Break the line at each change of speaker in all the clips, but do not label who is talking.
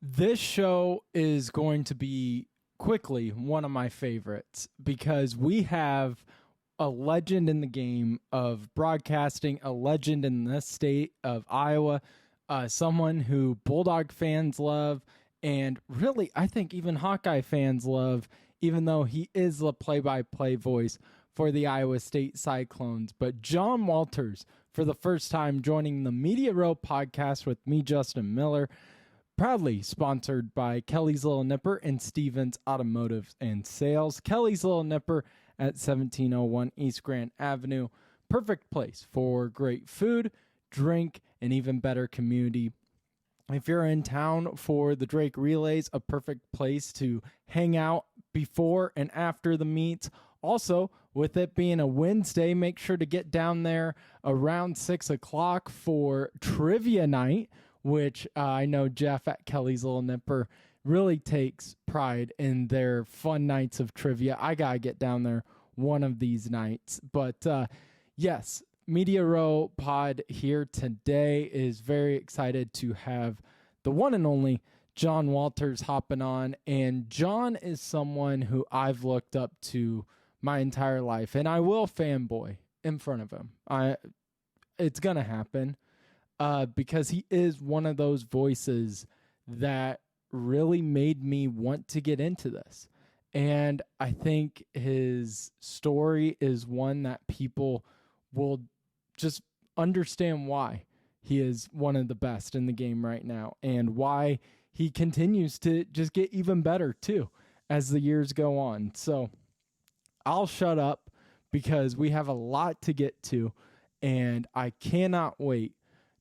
This show is going to be quickly one of my favorites because we have a legend in the game of broadcasting, a legend in the state of Iowa, someone who Bulldog fans love, and really, I think even Hawkeye fans love, even though he is the play by play voice for the Iowa State Cyclones. But John Walters, for the first time, joining the Media Row podcast with me, Justin Miller. Proudly sponsored by Kelly's Little Nipper and Stevens Automotive and Sales. Kelly's Little Nipper at 1701 East Grant Avenue. Perfect place for great food, drink, and even better community. If you're in town for the Drake Relays, a perfect place to hang out before and after the meets. Also, with it being a Wednesday, make sure to get down there around 6 o'clock for trivia night, which I know Jeff at Kelly's Little Nipper really takes pride in their fun nights of trivia. I got to get down there one of these nights. But yes, Media Row Pod here today is very excited to have the one and only John Walters hopping on. And John is someone who I've looked up to my entire life, and I will fanboy in front of him. It's going to happen. Because he is one of those voices that really made me want to get into this. And I think his story is one that people will just understand why he is one of the best in the game right now and why he continues to just get even better too as the years go on. So I'll shut up because we have a lot to get to, and I cannot wait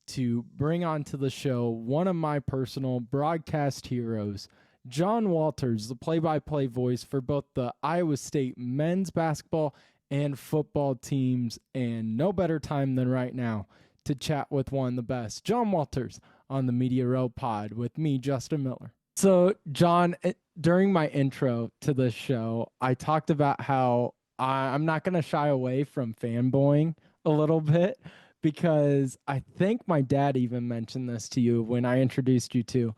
to bring onto the show one of my personal broadcast heroes, John Walters, the play-by-play voice for both the Iowa State men's basketball and football teams, and no better time than right now to chat with one of the best, John Walters, on the Media Row Pod with me, Justin Miller. So, John, during my intro to this show, I talked about how I'm not going to shy away from fanboying a little bit because I think my dad even mentioned this to you when I introduced you to,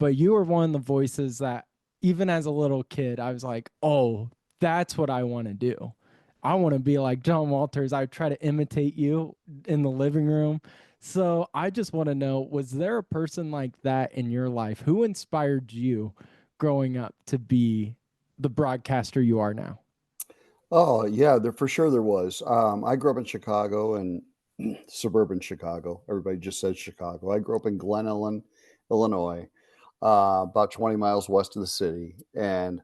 but you were one of the voices that even as a little kid, I was like, oh, that's what I want to do. I want to be like John Walters. I try to imitate you in the living room. So I just want to know, was there a person like that in your life? Who inspired you growing up to be the broadcaster you are now?
Oh, yeah, there for sure there was. I grew up in Chicago and suburban Chicago. Everybody just says Chicago. I grew up in Glen Ellen, Illinois, about 20 miles west of the city. And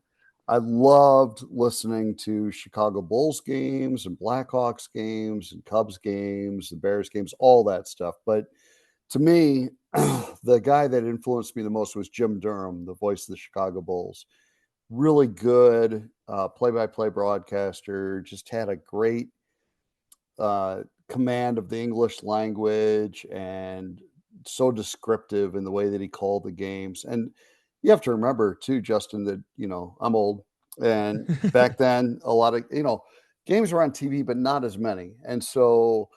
I loved listening to Chicago Bulls games and Blackhawks games and Cubs games, the Bears games, all that stuff. But to me, the guy that influenced me the most was Jim Durham, the voice of the Chicago Bulls. Really good play-by-play broadcaster, just had a great command of the English language and so descriptive in the way that he called the games. And you have to remember too, Justin, that I'm old, and back then a lot of games were on TV, but not as many. And so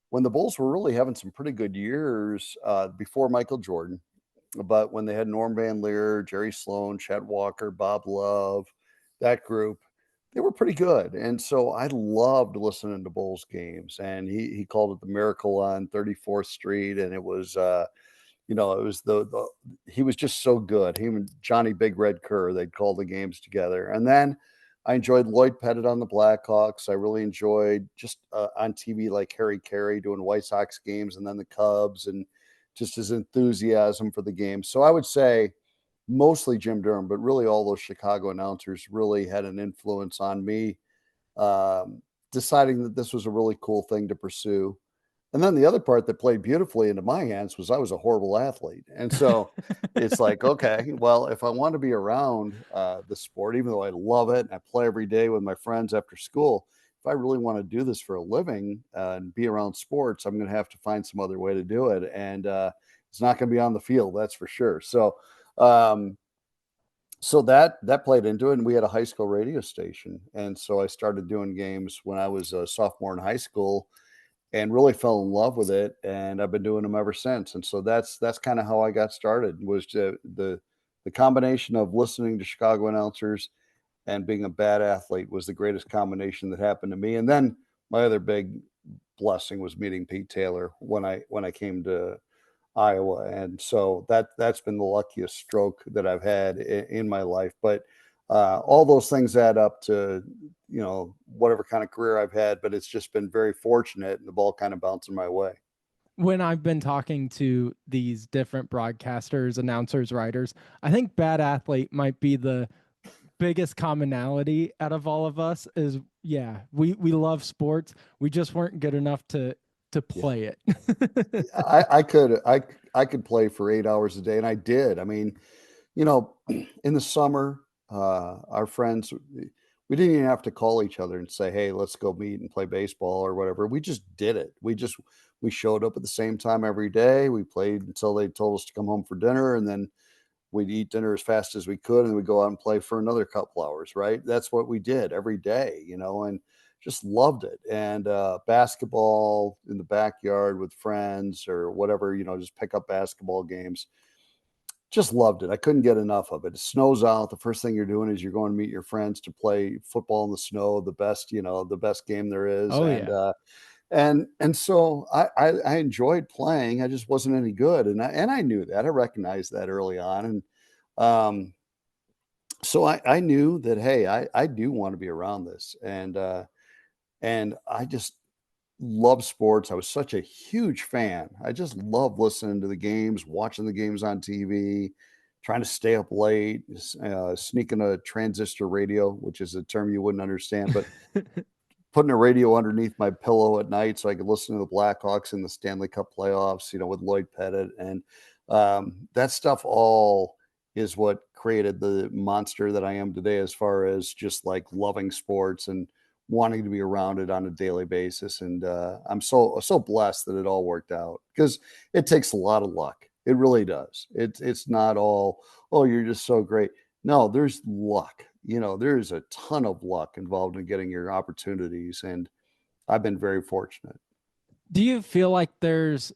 when the Bulls were really having some pretty good years before Michael Jordan, but when they had Norm Van Leer, Jerry Sloan, Chet Walker, Bob Love, that group, they were pretty good. And so I loved listening to Bulls games. And he called it the Miracle on 34th Street. And it was it was the he was just so good. He and Johnny Big Red Kerr, they'd call the games together. And then I enjoyed Lloyd Pettit on the Blackhawks. I really enjoyed just on TV like Harry Carey doing White Sox games and then the Cubs, and just his enthusiasm for the game. So I would say mostly Jim Durham, but really all those Chicago announcers really had an influence on me deciding that this was a really cool thing to pursue. And then the other part that played beautifully into my hands was I was a horrible athlete. And so it's like, okay, well, if I want to be around the sport, even though I love it and I play every day with my friends after school, if I really want to do this for a living and be around sports, I'm going to have to find some other way to do it. And it's not going to be on the field, that's for sure. Um, so that played into it, and we had a high school radio station. And so I started doing games when I was a sophomore in high school and really fell in love with it, and I've been doing them ever since. And so that's kind of how I got started, was the the combination of listening to Chicago announcers and being a bad athlete was the greatest combination that happened to me. And then my other big blessing was meeting Pete Taylor when I came to Iowa, and so that's been the luckiest stroke that I've had in my life. But all those things add up to whatever kind of career I've had. But it's just been very fortunate, and the ball kind of bouncing my way.
When I've been talking to these different broadcasters, announcers, writers, I think bad athlete might be the biggest commonality out of all of us. Is yeah, we love sports, we just weren't good enough to
Yeah.
play it.
I could play for 8 hours a day, and I did. I mean, in the summer, our friends, we didn't even have to call each other and say, "Hey, let's go meet and play baseball or whatever." We just did it. We showed up at the same time every day. We played until they told us to come home for dinner, and then we'd eat dinner as fast as we could, and we'd go out and play for another couple hours, right? That's what we did every day, and just loved it. And basketball in the backyard with friends or whatever, just pick up basketball games. Just loved it. I couldn't get enough of it. It snows out. The first thing you're doing is you're going to meet your friends to play football in the snow, the best game there is.
Oh
And
yeah.
so I enjoyed playing. I just wasn't any good, and I knew that. I recognized that early on, and um, so I knew that, hey, I do want to be around this, and I just love sports. I was such a huge fan. I just love listening to the games, watching the games on TV, trying to stay up late, sneaking a transistor radio, which is a term you wouldn't understand, but putting a radio underneath my pillow at night so I could listen to the Blackhawks in the Stanley Cup playoffs, with Lloyd Pettit. And that stuff all is what created the monster that I am today, as far as just like loving sports and wanting to be around it on a daily basis. And I'm so blessed that it all worked out, because it takes a lot of luck. It really does. It's not all, oh, you're just so great. No, there's luck. There's a ton of luck involved in getting your opportunities, and I've been very fortunate.
Do you feel like there's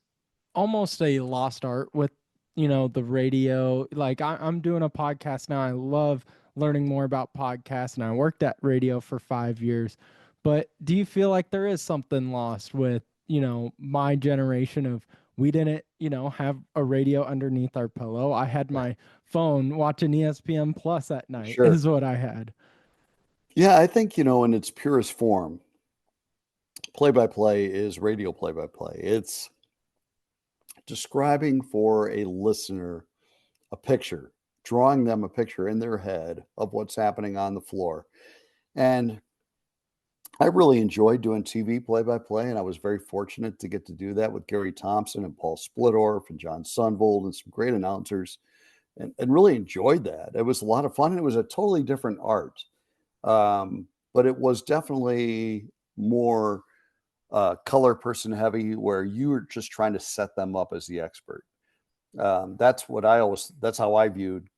almost a lost art with the radio? Like I'm doing a podcast now. I love learning more about podcasts, and I worked at radio for 5 years. But do you feel like there is something lost with my generation of, we didn't have a radio underneath our pillow? I had
Yeah,
my phone watching ESPN Plus at night
sure.
is what I had.
Yeah, I think, in its purest form, play by play is radio play by play. It's describing for a listener a picture, drawing them a picture in their head of what's happening on the floor. And I really enjoyed doing TV play by play, and I was very fortunate to get to do that with Gary Thompson and Paul Splittorff and John Sunvold and some great announcers, and really enjoyed that. It was a lot of fun, and it was a totally different art. But it was definitely more color person heavy, where you were just trying to set them up as the expert. That's how I viewed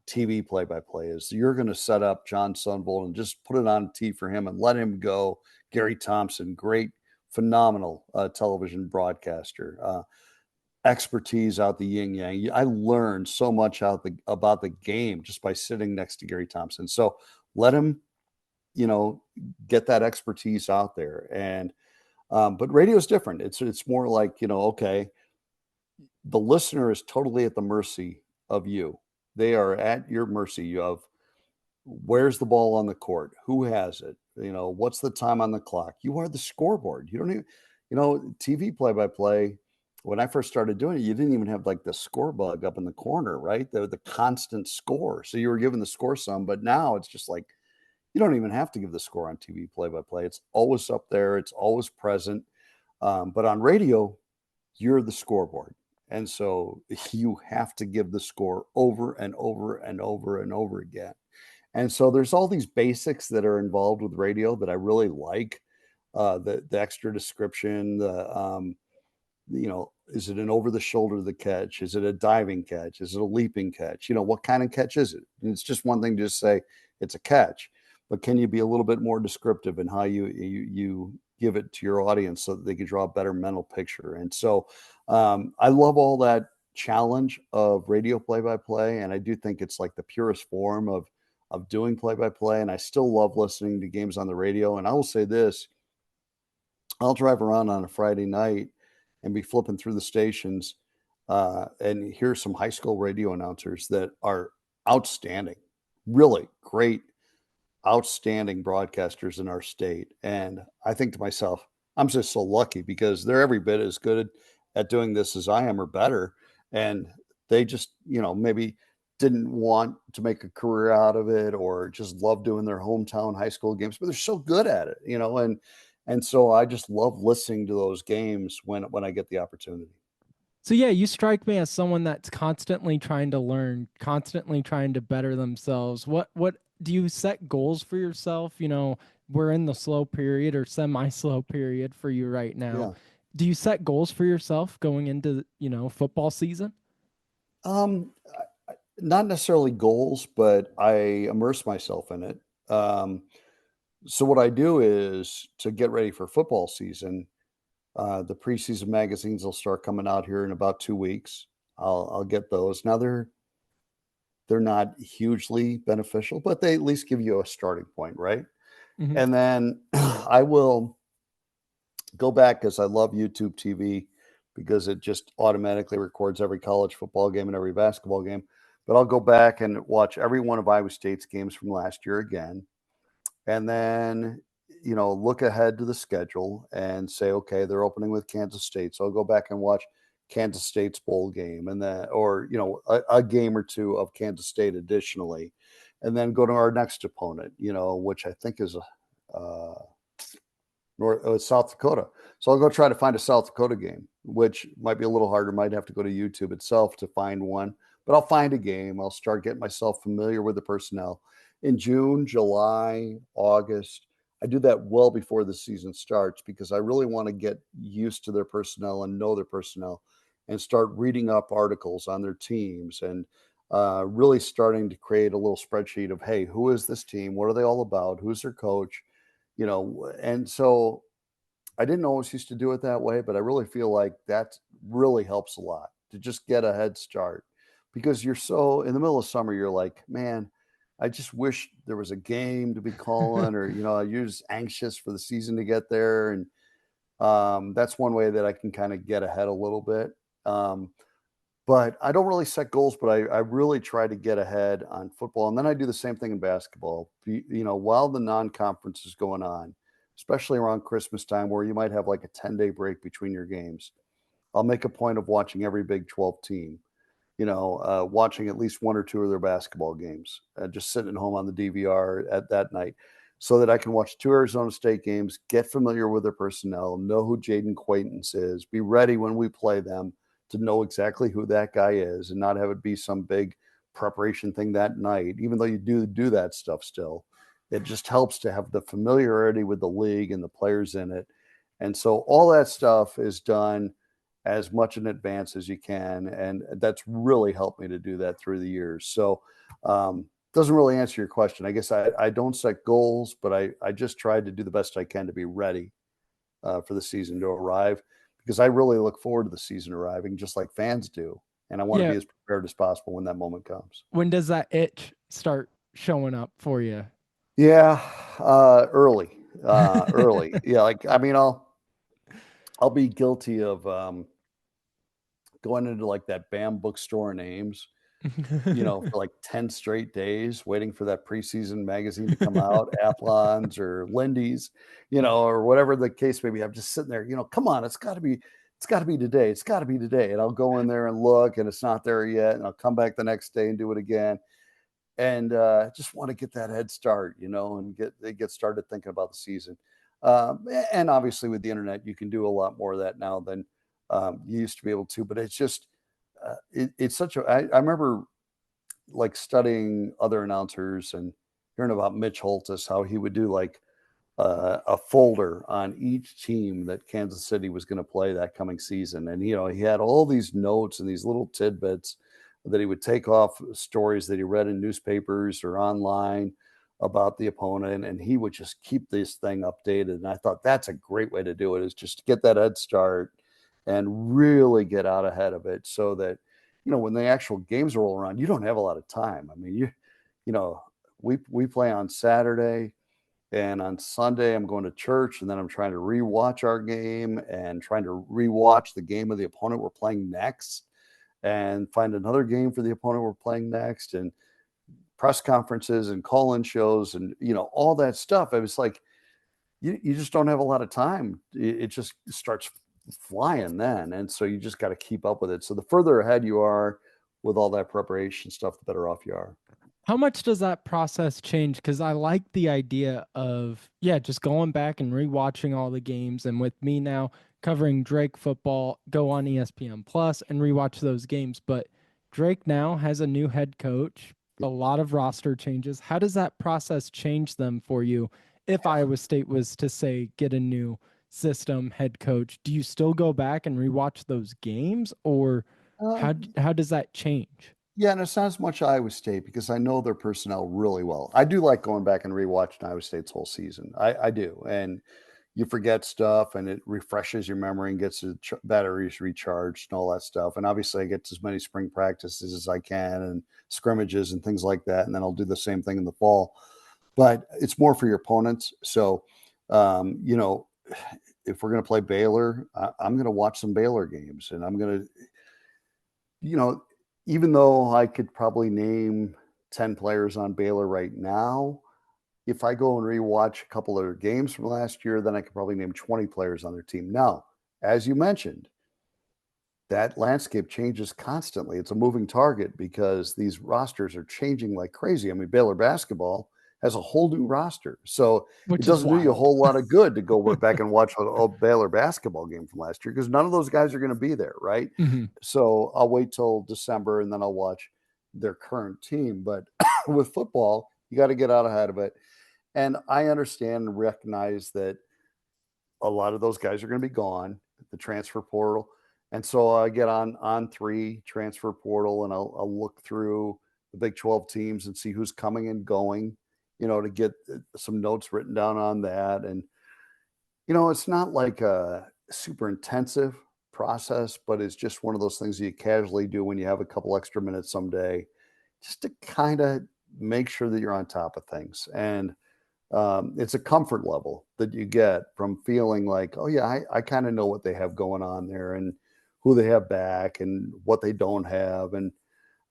TV play by play, is you're going to set up John Sunvold and just put it on T for him and let him go. Gary Thompson, great, phenomenal television broadcaster, expertise out the yin yang. I learned so much about the game just by sitting next to Gary Thompson. So let him, get that expertise out there. And but radio is different. It's more like, okay, the listener is totally at the mercy of you. They are at your mercy of, where's the ball on the court? Who has it? What's the time on the clock? You are the scoreboard. You don't even, TV play by play. When I first started doing it, you didn't even have like the score bug up in the corner, right? The constant score. So you were given the score some, but now it's just like, you don't even have to give the score on TV play by play. It's always up there. It's always present. But on radio, you're the scoreboard. And so you have to give the score over and over and over and over again. And so there's all these basics that are involved with radio that I really like. The extra description, is it an over the shoulder the catch? Is it a diving catch? Is it a leaping catch? What kind of catch is it? And it's just one thing to just say it's a catch, but can you be a little bit more descriptive in how you give it to your audience so that they can draw a better mental picture? And so I love all that challenge of radio play-by-play, and I do think it's like the purest form of doing play-by-play, and I still love listening to games on the radio. And I will say this, I'll drive around on a Friday night and be flipping through the stations, and hear some high school radio announcers that are outstanding, really great, outstanding broadcasters in our state. And I think to myself, I'm just so lucky because they're every bit as good at doing this as I am or better. And they just, maybe didn't want to make a career out of it or just love doing their hometown high school games, but they're so good at it, and so I just love listening to those games when I get the opportunity.
So yeah, you strike me as someone that's constantly trying to learn, constantly trying to better themselves. What do you set goals for yourself? We're in the slow period or semi-slow period for you right now.
Yeah.
Do you set goals for yourself going into, football season?
Not necessarily goals, but I immerse myself in it. So what I do is to get ready for football season. The preseason magazines will start coming out here in about 2 weeks. I'll get those. Now they're not hugely beneficial, but they at least give you a starting point, right?
Mhm.
And then I will go back because I love YouTube TV because it just automatically records every college football game and every basketball game. But I'll go back and watch every one of Iowa State's games from last year again. And then, look ahead to the schedule and say, okay, they're opening with Kansas State. So I'll go back and watch Kansas State's bowl game and then, or, a game or two of Kansas State additionally, and then go to our next opponent, which I think is South Dakota. So I'll go try to find a South Dakota game, which might be a little harder. Might have to go to YouTube itself to find one, but I'll find a game. I'll start getting myself familiar with the personnel in June, July, August. I do that well before the season starts because I really want to get used to their personnel and know their personnel and start reading up articles on their teams and really starting to create a little spreadsheet of, hey, who is this team? What are they all about? Who's their coach? And so I didn't always used to do it that way, but I really feel like that really helps a lot to just get a head start because you're so in the middle of summer, you're like, man, I just wish there was a game to be calling or, you're just anxious for the season to get there. And that's one way that I can kind of get ahead a little bit. But I don't really set goals, but I really try to get ahead on football. And then I do the same thing in basketball. While the non-conference is going on, especially around Christmas time where you might have like a 10-day break between your games, I'll make a point of watching every Big 12 team, watching at least one or two of their basketball games, just sitting at home on the DVR at that night so that I can watch two Arizona State games, get familiar with their personnel, know who Jaden Quaintance is, be ready when we play them to know exactly who that guy is and not have it be some big preparation thing that night, even though you do that stuff still. It just helps to have the familiarity with the league and the players in it. And so all that stuff is done as much in advance as you can. And that's really helped me to do that through the years. So, doesn't really answer your question. I guess I don't set goals, but I just try to do the best I can to be ready for the season to arrive because I really look forward to the season arriving just like fans do. And I want to
Yeah.
be as prepared as possible when that moment comes.
When does that itch start showing up for you?
Yeah, early, early. Yeah, like I mean, I'll be guilty of going into like that BAM bookstore in Ames, for like 10 straight days, waiting for that preseason magazine to come out, Athlon's or Lindy's, or whatever the case may be. I'm just sitting there, come on, it's gotta be today. It's gotta be today. And I'll go in there and look and it's not there yet. And I'll come back the next day and do it again. And just want to get that head start, and get started thinking about the season. And obviously with the internet, you can do a lot more of that now than you used to be able to, but it's just, it's such I remember like studying other announcers and hearing about Mitch Holtis, how he would do like a folder on each team that Kansas City was going to play that coming season. And, he had all these notes and these little tidbits that he would take off stories that he read in newspapers or online about the opponent. And he would just keep this thing updated. And I thought that's a great way to do it, is just to get that head start and really get out ahead of it so that when the actual games roll around, you don't have a lot of time. I mean, you know, we play on Saturday, and on Sunday I'm going to church, and then I'm trying to rewatch our game and trying to rewatch the game of the opponent we're playing next, and find another game for the opponent we're playing next, and press conferences and call-in shows and all that stuff. I was like, you just don't have a lot of time. It just starts flying then, and so you just got to keep up with it. So the further ahead you are with all that preparation stuff, the better off you are.
How much does that process change? Because I like the idea of, yeah, just going back and rewatching all the games. And with me now covering Drake football, go on ESPN Plus and rewatch those games. But Drake now has a new head coach, a lot of roster changes. How does that process change them for you if Iowa State was to, say, get a new system head coach? Do you still go back and rewatch those games, or
Uh,
how does that change?
yeah, and it's not as much Iowa State because I know their personnel really well. I do like going back and rewatching Iowa State's whole season. I do, and you forget stuff, and it refreshes your memory and gets the batteries recharged and all that stuff. And obviously, I get as many spring practices as I can and scrimmages and things like that. And then I'll do the same thing in the fall. But it's more for your opponents. So, um, you know, if we're going to play Baylor, I'm going to watch some Baylor games, and I'm going to, you know, even though I could probably name 10 players on Baylor right now, if I go and rewatch a couple of their games from last year, then I could probably name 20 players on their team. Now, as you mentioned, that landscape changes constantly. It's a moving target because these rosters are changing like crazy. I mean, Baylor basketball has a whole new roster. So it
Which is
doesn't do you a
wild.
whole lot of good to go back and watch a Baylor basketball game from last year because none of those guys are going to be there, right?
Mhm.
So I'll wait till December and then I'll watch their current team. But with football, you got to get out ahead of it. And I understand and recognize that a lot of those guys are going to be gone, the transfer portal. And so I get on three transfer portal and I'll look through the Big 12 teams and see who's coming and going, to get some notes written down on that. And, it's not like a super intensive process, but it's just one of those things that you casually do when you have a couple extra minutes someday, just to kind of make sure that you're on top of things. And it's a comfort level that you get from feeling like, oh yeah, I kind of know what they have going on there and who they have back and what they don't have.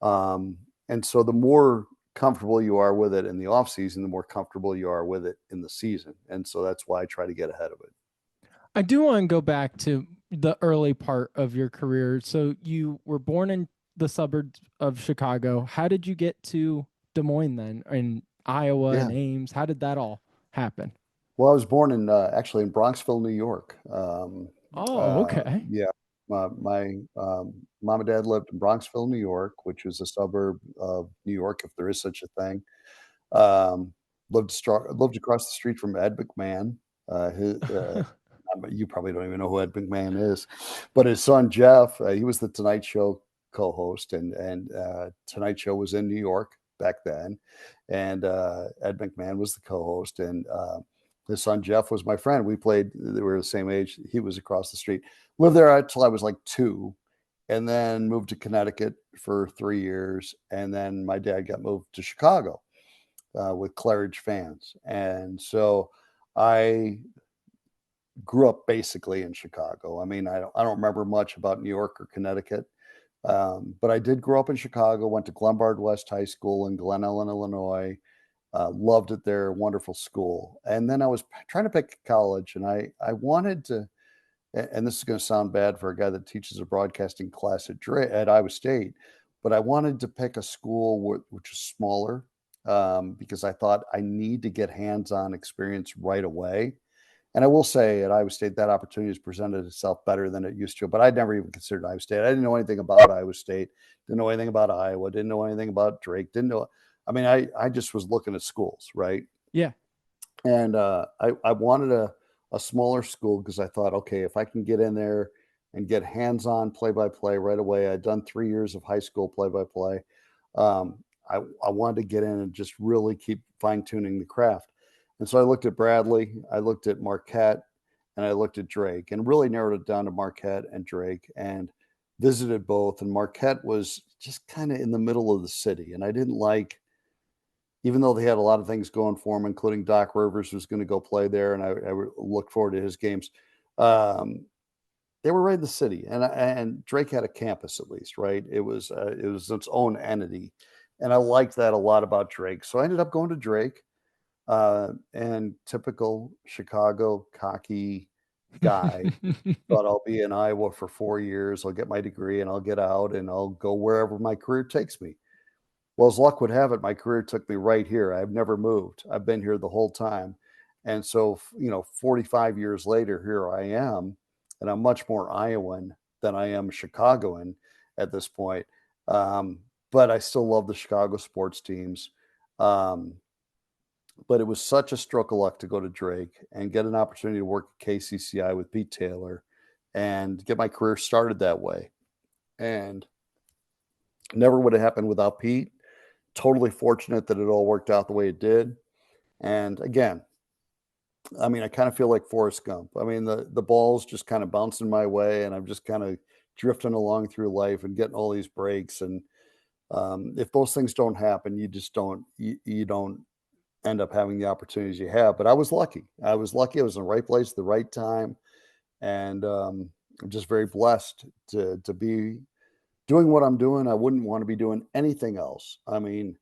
Um, and so the more comfortable you are with it in the off season, the more comfortable you are with it in the season. And so that's why I try to get ahead of it.
I do want to go back to the early part of your career. So you were born in the suburbs of Chicago. How did you get to Des Moines then, in Iowa
Yeah.
and Ames? How did that all happen?
Well, I was born in actually in Bronxville, New York.
Oh, okay.
Yeah, my mom and dad lived in Bronxville, New York, which is a suburb of New York, if there is such a thing. Um, lived across the street from Ed McMahon. You probably don't even know who Ed McMahon is, but his son Jeff, he was the Tonight Show co-host, and Tonight Show was in New York back then, and Ed McMahon was the co-host, and his son Jeff was my friend. We were the same age. He was across the street. Lived there until I was like 2, and then moved to Connecticut for 3 years, and then my dad got moved to Chicago with Claridge fans, and so I grew up basically in Chicago. I mean, I don't remember much about New York or Connecticut, but I did grow up in Chicago. Went to Glenbard West High School in Glen Ellen, Illinois. Loved it there. Wonderful school. And then I was trying to pick college, and I wanted to. And this is going to sound bad for a guy that teaches a broadcasting class at Iowa State, but I wanted to pick a school which is smaller because I thought I need to get hands-on experience right away. And I will say at Iowa State, that opportunity has presented itself better than it used to. But I'd never even considered Iowa State. I didn't know anything about Iowa State, didn't know anything about Iowa, didn't know anything about Drake, didn't know. I mean, I just was looking at schools, right?
Yeah.
And I wanted a smaller school because I thought, okay, if I can get in there and get hands-on play-by-play right away, I'd done 3 years of high school play-by-play. I wanted to get in and just really keep fine-tuning the craft. And so I looked at Bradley, I looked at Marquette, and I looked at Drake, and really narrowed it down to Marquette and Drake. And visited both, and Marquette was just kind of in the middle of the city. And I didn't like, even though they had a lot of things going for them, including Doc Rivers was going to go play there, and I look forward to his games. Um, they were right in the city, and Drake had a campus at least, right? It was its own entity, and I liked that a lot about Drake. So I ended up going to Drake, and typical Chicago cocky guy thought I'll be in Iowa for 4 years. I'll get my degree and I'll get out and I'll go wherever my career takes me. Well, as luck would have it, my career took me right here. I've never moved. I've been here the whole time. And so, 45 years later, here I am, and I'm much more Iowan than I am Chicagoan at this point. Um, but I still love the Chicago sports teams. Um, but it was such a stroke of luck to go to Drake and get an opportunity to work at KCCI with Pete Taylor and get my career started that way. And never would have happened without Pete. Totally fortunate that it all worked out the way it did. And again, I mean, I kind of feel like Forrest Gump. I mean, the ball's just kind of bouncing my way, and I'm just kind of drifting along through life and getting all these breaks. And if those things don't happen, you don't end up having the opportunities you have. But I was lucky. I was lucky. I was in the right place at the right time, and I'm just very blessed to be doing what I'm doing. I wouldn't want to be doing anything else. I mean,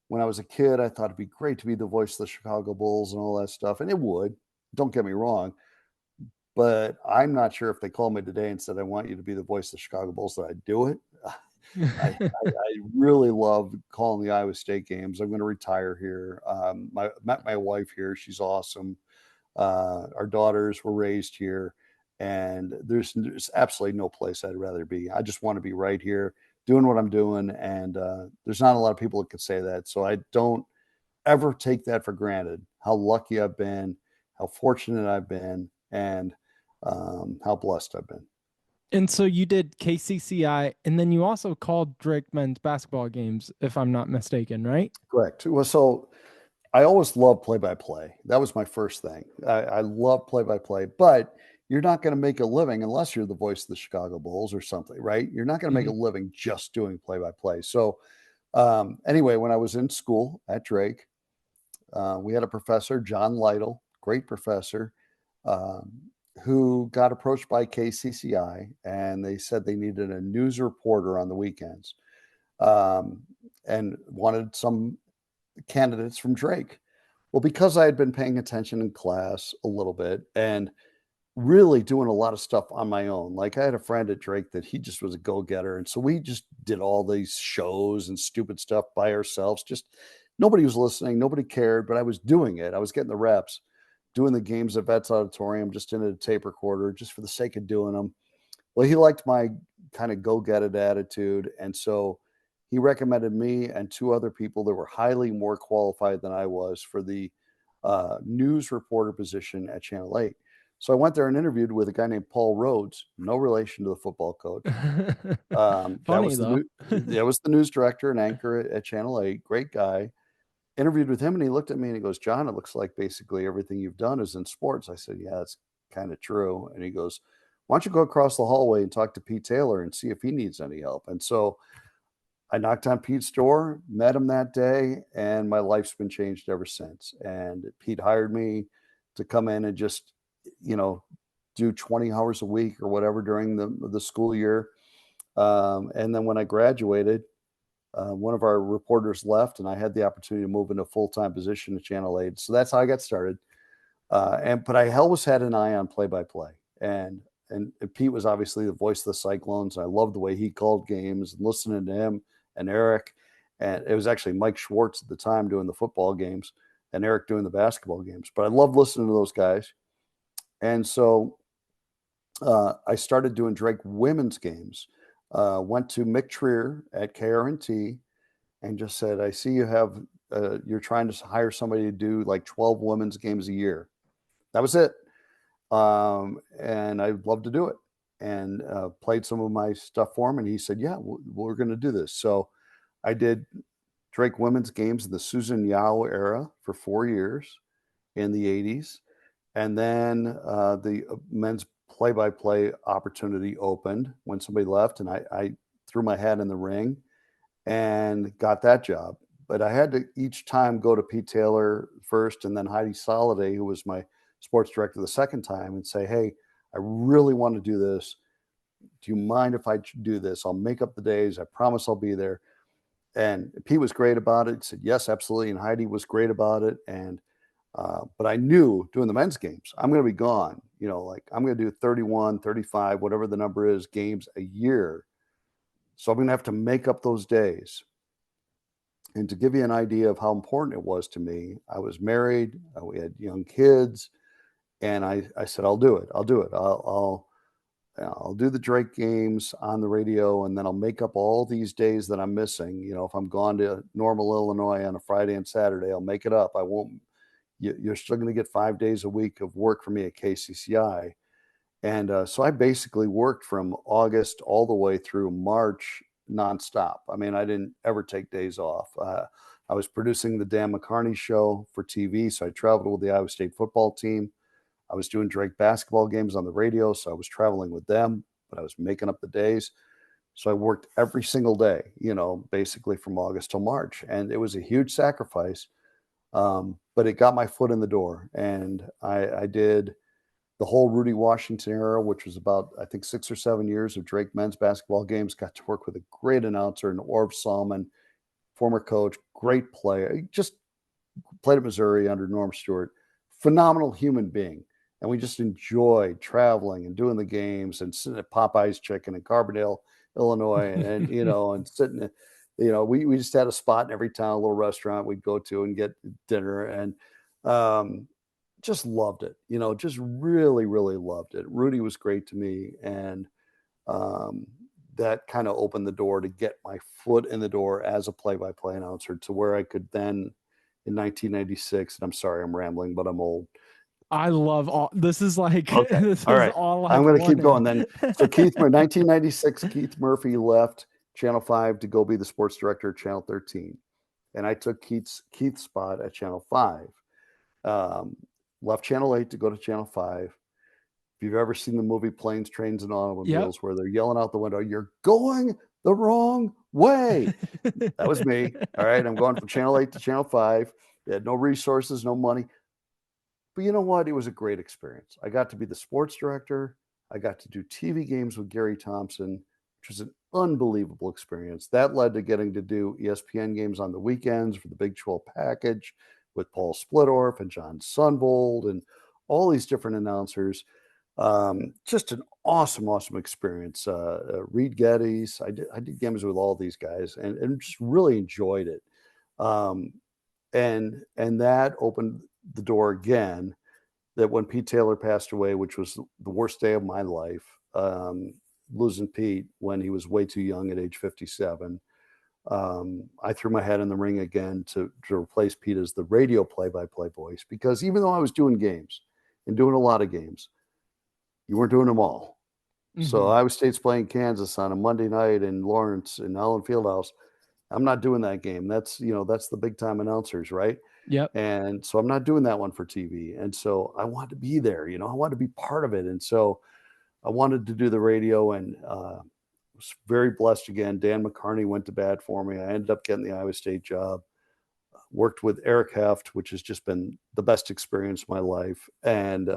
when I was a kid, I thought it'd be great to be the voice of the Chicago Bulls and all that stuff, and it would. Don't get me wrong, but I'm not sure if they called me today and said, "I want you to be the voice of the Chicago Bulls," that I'd do it. I really love calling the Iowa State games. I'm going to retire here. Met my wife here. She's awesome. Our daughters were raised here, and there's absolutely no place I'd rather be. I just want to be right here doing what I'm doing, and there's not a lot of people that could say that. So I don't ever take that for granted. How lucky I've been, how fortunate I've been, and how blessed I've been.
And so you did KCCI, and then you also called Drake men's basketball games, if I'm not mistaken, right?
Correct. Well, so I always loved play by play. That was my first thing. I love play by play, but you're not going to make a living unless you're the voice of the Chicago Bulls or something, right? You're not going to make a
Mhm.
living just doing play by play. So, anyway, when I was in school at Drake, we had a professor, John Lytle, great professor, um, who got approached by KCCI and they said they needed a news reporter on the weekends, um, and wanted some candidates from Drake. Well, because I had been paying attention in class a little bit and really doing a lot of stuff on my own. Like I had a friend at Drake that he just was a go-getter. And so we just did all these shows and stupid stuff by ourselves. Just nobody was listening, nobody cared, but I was doing it. I was getting the reps, doing the games at Vets Auditorium, just in a tape recorder, just for the sake of doing them. Well, he liked my kind of go-get it attitude. And so he recommended me and two other people that were highly more qualified than I was for the news reporter position at Channel 8. So I went there and interviewed with a guy named Paul Rhodes, no relation to the football coach. That
Funny
was
though.
that was the news director and anchor at Channel 8. Great guy. Interviewed with him, and he looked at me and he goes, "John, it looks like basically everything you've done is in sports." I said, "Yeah, that's kind of true." And he goes, "Why don't you go across the hallway and talk to Pete Taylor and see if he needs any help?" And so I knocked on Pete's door, met him that day, and my life's been changed ever since. And Pete hired me to come in and just, you know, do 20 hours a week or whatever during the school year. And then when I graduated, one of our reporters left, and I had the opportunity to move into a full time position at Channel 8. So that's how I got started. But I always had an eye on play by play, and Pete was obviously the voice of the Cyclones. I loved the way he called games and listening to him and Eric. And it was actually Mike Schwartz at the time doing the football games and Eric doing the basketball games. But I loved listening to those guys. And so I started doing Drake women's games. Went to Mick Trier at KRNT and just said, "I see you have you're trying to hire somebody to do like 12 women's games a year." That was it. And I'd love to do it. And played some of my stuff for him, and he said, "Yeah, we're going to do this." So I did Drake women's games in the Susan Yao era for 4 years in the '80s, and then the men's play-by-play opportunity opened when somebody left, and I threw my hat in the ring and got that job. But I had to each time go to Pete Taylor first and then Heidi Soliday, who was my sports director the second time, and say, "Hey, I really want to do this. Do you mind if I do this? I'll make up the days. I promise I'll be there." And Pete was great about it. He said, "Yes, absolutely." And Heidi was great about it. And but I knew doing the men's games, I'm going to be gone. Like I'm going to do 31, 35, whatever the number is, games a year. So I'm going to have to make up those days. And to give you an idea of how important it was to me, I was married, we had young kids, and I said, "I'll do it. I'll do it. I'll do the Drake games on the radio, and then I'll make up all these days that I'm missing. If I'm gone to Normal, Illinois on a Friday and Saturday, I'll make it up. I won't. You're still going to get 5 days a week of work for me at KCCI." And so I basically worked from August all the way through March nonstop. I mean, I didn't ever take days off. I was producing the Dan McCarney show for TV, so I traveled with the Iowa State football team. I was doing Drake basketball games on the radio, so I was traveling with them, but I was making up the days. So I worked every single day, basically from August till March. And it was a huge sacrifice, but it got my foot in the door. And I did the whole Rudy Washington era, which was about, I think, 6 or 7 years of Drake men's basketball games. Got to work with a great announcer, and Orv Salmon, former coach, great player. He just played at Missouri under Norm Stewart. Phenomenal human being. And we just enjoyed traveling and doing the games and sitting at Popeye's Chicken in Carbondale, Illinois, and sitting. We just had a spot in every town, a little restaurant we'd go to and get dinner, and just loved it. Just really, really loved it. Rudy was great to me, and that kind of opened the door to get my foot in the door as a play-by-play announcer to where I could then, in 1996, and I'm sorry I'm rambling, but I'm old.
I love all this. Is like
Okay.
this
All
is
right.
all
I'm going to keep going
wanted.
then. So 1996, Keith Murphy left Channel 5 to go be the sports director at Channel 13. And I took Keith's spot at Channel 5. Left Channel 8 to go to Channel 5. If you've ever seen the movie Planes, Trains, and Automobiles, where they're yelling out the window, "You're going the wrong way." That was me. All right. I'm going from Channel 8 to Channel 5. They had no resources, no money. But you know what? It was a great experience. I got to be the sports director. I got to do TV games with Gary Thompson, which was an unbelievable experience. That led to getting to do ESPN games on the weekends for the Big 12 package with Paul Splittorff and John Sunvold and all these different announcers. Just an awesome experience. Reed Geddes. I did games with all these guys and just really enjoyed it. And that opened the door again, that when Pete Taylor passed away, which was the worst day of my life, losing Pete when he was way too young at age 57, I threw my hat in the ring again to replace Pete as the radio play-by-play voice, because even though I was doing games and doing a lot of games, you weren't doing them all. Mm-hmm. So Iowa State's playing Kansas on a Monday night in Lawrence in Allen Fieldhouse. I'm not doing that game. That's the big time announcers, right?
Yep.
And so I'm not doing that one for TV. And so I wanted to be there, I wanted to be part of it. And so I wanted to do the radio, and was very blessed again. Dan McCarney went to bat for me. I ended up getting the Iowa State job. Worked with Eric Heft, which has just been the best experience of my life. And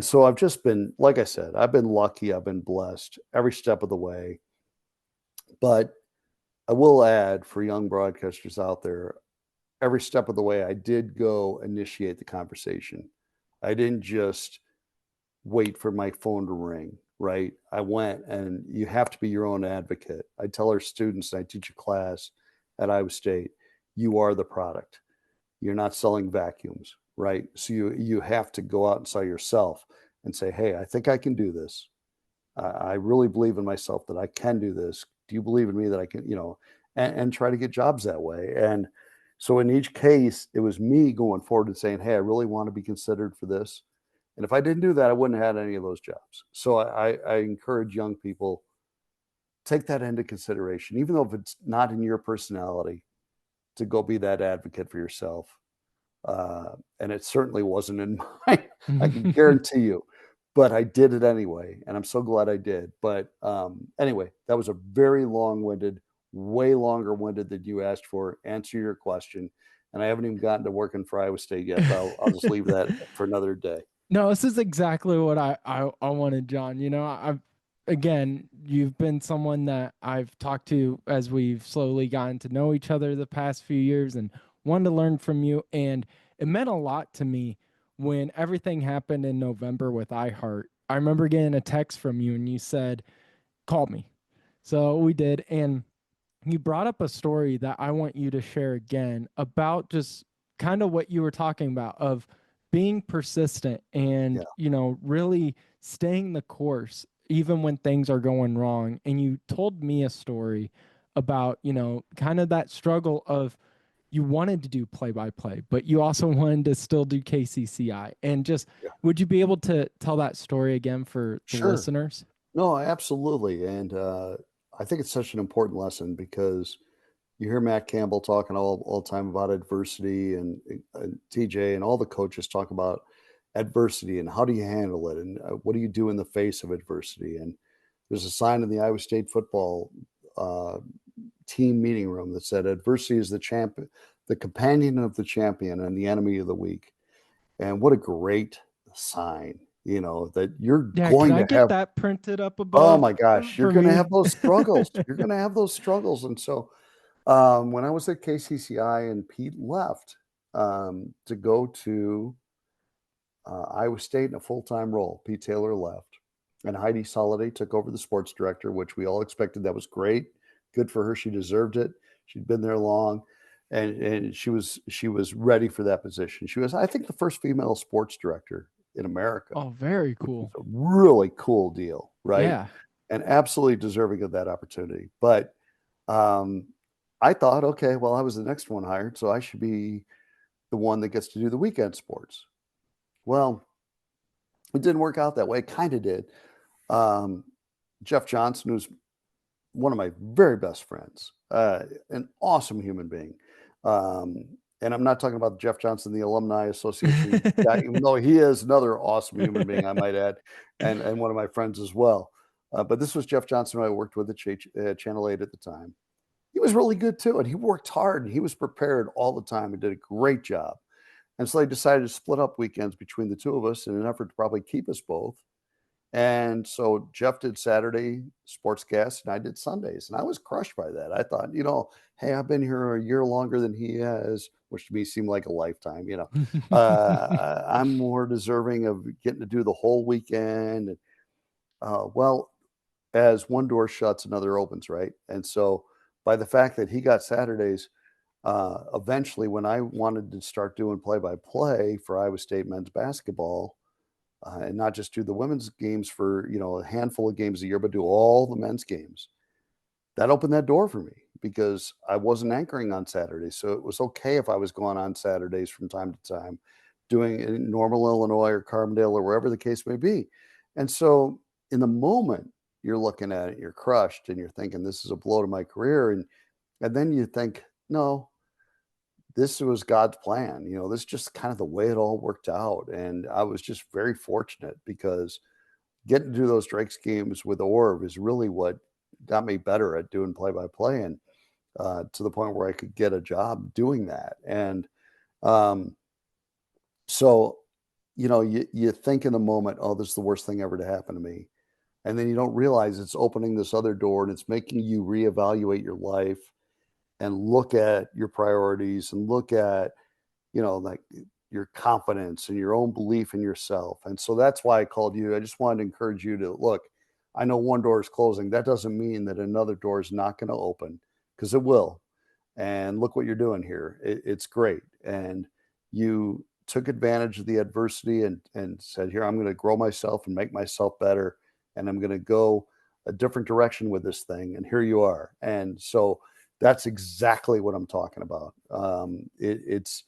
so I've just been, like I said, I've been lucky. I've been blessed every step of the way. But I will add, for young broadcasters out there, every step of the way, I did go initiate the conversation. I didn't just wait for my phone to ring, right? I went, and you have to be your own advocate. I tell our students, I teach a class at Iowa State, you are the product. You're not selling vacuums, right? So you have to go out and sell yourself and say, "Hey, I think I can do this. I really believe in myself that I can do this. Do you believe in me that I can," and try to get jobs that way. And so in each case, it was me going forward and saying, "Hey, I really want to be considered for this." And if I didn't do that, I wouldn't have had any of those jobs. So I encourage young people, take that into consideration, even though if it's not in your personality, to go be that advocate for yourself. And it certainly wasn't in mine. I can guarantee you. but I did it anyway, and I'm so glad I did. But anyway, that was a very long-winded, way longer-winded than you asked for. Answer your question, and I haven't even gotten to working for Iowa State yet. But I'll just leave that for another day.
No, this is exactly what I wanted, John. You know, I've again, you've been someone that I've talked to as we've slowly gotten to know each other the past few years and wanted to learn from you. And it meant a lot to me when everything happened in November with iHeart. I remember getting a text from you and you said, call me. So we did. And you brought up a story that I want you to share again about just kind of what you were talking about of being persistent and,
Yeah,
you know, really staying the course even when things are going wrong. And you told me a story about, you know, kind of that struggle of you wanted to do play by play, but you also wanted to still do KCCI. And just
yeah,
would you be able to tell that story again for the
sure.
listeners?
No, absolutely, and I think it's such an important lesson because you hear Matt Campbell talking all the time about adversity, and TJ and all the coaches talk about adversity and how do you handle it, and what do you do in the face of adversity. And there's a sign in the Iowa State football uh, team meeting room that said, "Adversity is the champion, the companion of the champion, and the enemy of the weak." And what a great sign, that you're
Yeah, could
going
I
to
get
have.
that printed up
Oh
above
my gosh, you're
for
gonna
me?
have those struggles. You're gonna have those struggles. And so, when I was at KCCI and Pete left to go to Iowa State in a full-time role, Pete Taylor left, and Heidi Soliday took over the sports director, which we all expected. That was great. Good for her. She deserved it. She'd been there long, and she was ready for that position. She was, I think, the first female sports director in America,
Oh, very
which was
cool.
a really cool deal, right?
Yeah.
And absolutely deserving of that opportunity. But um, I thought, okay, well, I was the next one hired, so I should be the one that gets to do the weekend sports. Well, it didn't work out that way. It kind of did. Um, Jeff Johnson, who's one of my very best friends, an awesome human being. Um, and I'm not talking about Jeff Johnson, the Alumni Association guy, even though he is another awesome human being, I might add, and one of my friends as well. But this was Jeff Johnson, who I worked with at Channel 8 at the time. He was really good too, and he worked hard, and he was prepared all the time and did a great job. And so they decided to split up weekends between the two of us in an effort to probably keep us both. And so Jeff did Saturday sportscast and I did Sundays. And I was crushed by that. I thought, hey, I've been here a year longer than he has, which to me seemed like a lifetime. I'm more deserving of getting to do the whole weekend. And well, as one door shuts, another opens, right? And so by the fact that he got Saturdays, eventually when I wanted to start doing play by play for Iowa State men's basketball, and not just do the women's games for a handful of games a year, but do all the men's games. That opened that door for me because I wasn't anchoring on Saturdays, so it was okay if I was going on Saturdays from time to time, doing it in Normal, Illinois, or Carbondale, or wherever the case may be. And so, in the moment, you're looking at it, you're crushed, and you're thinking, "This is a blow to my career," and then you think, "No, this was God's plan." This is just kind of the way it all worked out. And I was just very fortunate because getting to do those Drakes games with Orv is really what got me better at doing play by play, and to the point where I could get a job doing that. And um, so, you think in the moment, oh, this is the worst thing ever to happen to me. And then you don't realize it's opening this other door and it's making you reevaluate your life and look at your priorities and look at like your confidence and your own belief in yourself. And so that's why I called you. I just wanted to encourage you to look. I know one door is closing. That doesn't mean that another door is not going to open, because it will. And look what you're doing here. It's great. And you took advantage of the adversity and said, here, I'm going to grow myself and make myself better. And I'm going to go a different direction with this thing. And here you are. And so that's exactly what I'm talking about. It's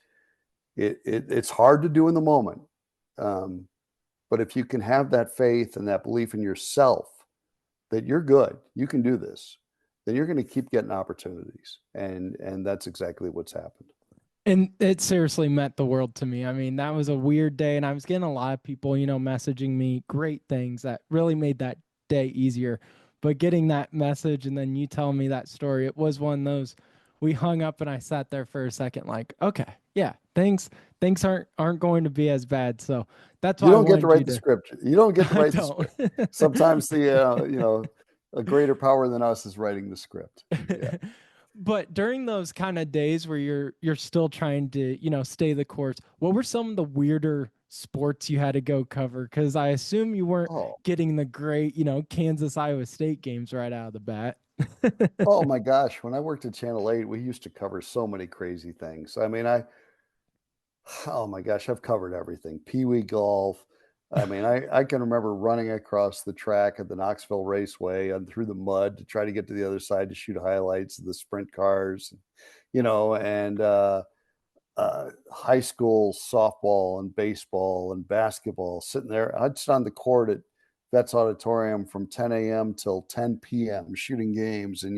hard to do in the moment, um, but if you can have that faith and that belief in yourself that you're good, you can do this, then you're going to keep getting opportunities, and that's exactly what's happened.
And it seriously meant the world to me. I mean, that was a weird day, and I was getting a lot of people, messaging me great things that really made that day easier. But getting that message and then you telling me that story, it was one of those. We hung up, and I sat there for a second, like, okay, yeah, things aren't going to be as bad. So that's
You
why I
don't get to
wanted you
write the
to.
script. You don't get to
I
write the
don't.
script. Sometimes a greater power than us is writing the script. Yeah.
But during those kind of days where you're still trying to, stay the course, what were some of the weirder sports you had to go cover? Because I assume you weren't
Oh,
getting the great, Kansas Iowa State games right out of the bat.
oh my gosh. When I worked at Channel 8, we used to cover so many crazy things. I mean, oh my gosh, I've covered everything. Pee wee golf. I mean, I can remember running across the track at the Knoxville Raceway and through the mud to try to get to the other side to shoot highlights of the sprint cars, and high school softball and baseball and basketball sitting there. I'd sit on the court at Vets Auditorium from 10 a.m. till 10 p.m. shooting games. And,